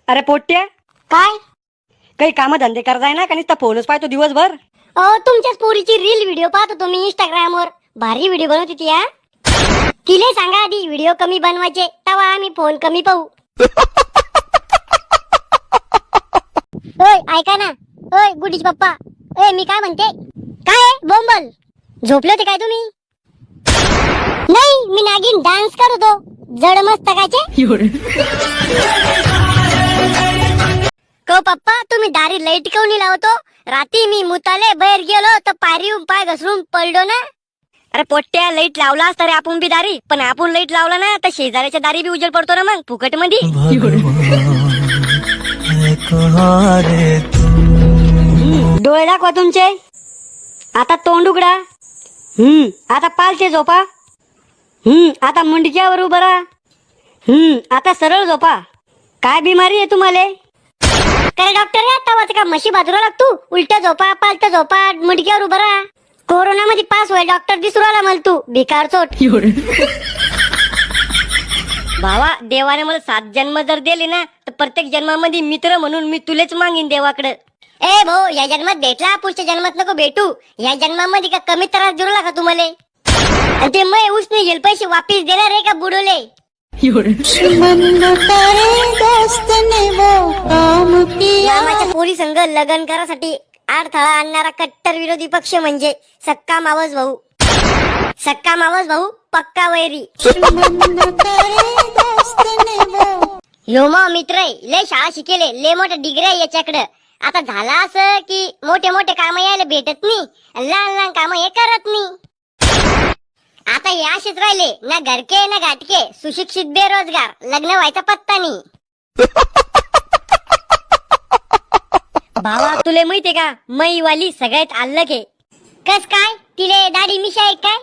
अरे पोट्ट्या, काय? काही काम धंदे करताय ना का नुसता फोनच पाहतो दिवसभर? तुमच्याच पोरीची रील व्हिडिओ पाहत होतो मी इंस्टाग्राम वर. भारी व्हिडिओ बनवते ती. तिले सांगा आधी व्हिडिओ कमी बनवायचे, तेव्हा आम्ही फोन कमी पाहू. ओय ऐका ना, ओय गुडीच पप्पा, ओय मी काय म्हणते, काय बोंबल झोपले होते काय तुम्ही? नाही, मी नागिन डान्स करत होतो जड मस्तकाचे. को पप्पा तुम्ही दारी लाईट काऊन लावतो? रात्री मी मुताले बाहेर गेलो तर पायरी पाय घसरून पडलो ना. अरे पोट्ट्या, लाईट लावला असता रे आपण बी दारी, पण आपण लाईट लावला ना तर शेजाऱ्याच्या दारी बी उजेड पडतो ना मग फुकट मध्ये. डोळे दाखवा तुमचे. आता तोंड उघडा. आता पालथे झोपा. आता मुंडक्यावर उभं राहा. आता सरळ झोपा. काय बिमारी आहे तुम्हाला? काय डॉक्टर या तवाच का म्हशी बाजूला लागतो? उलट्या झोपा, पालत्या झोपा, मुडक्यावर उभा राहा. कोरोना मध्ये पास होय डॉक्टर दिसू राहिला मला तू भिकार चोट. भावा, देवाने मला 7 जन्म जर दिले ना तर प्रत्येक जन्मामध्ये मित्र म्हणून मी तुलेच मागीन देवाकडे. ए भाऊ, या जन्मात भेटला, पुढच्या जन्मात नको भेटू. या जन्मामध्ये का कमी त्रास देऊ लागला तुम्हाला? आणि ते मै उसने गेल पैसे वापिस देणार आहे का बुडवले? मामाच्या पोरी संघ लग्न करासाठी अडथळा आणणारा कट्टर विरोधी पक्ष म्हणजे सक्का मावस भाऊ. सक्का मावस भाऊ पक्का वैरी. ह्यो मग मित्र आहे, लय शाळा शिकेले, लय मोठ्या डिग्री आहे याच्याकडं. आता झाला असं की मोठे मोठे काम यायला भेटत नाही, लहान लहान काम हे करत नाही. आता हे असेच राहिले, ना घरके ना घाटके, सुशिक्षित बेरोजगार, लग्न व्हायचा पत्ता नाही. भावा, तुले माहितीये का मै वाली सगळ्यात अल्लग आहे. कस काय? तिले दाढी मिशा आहे काय?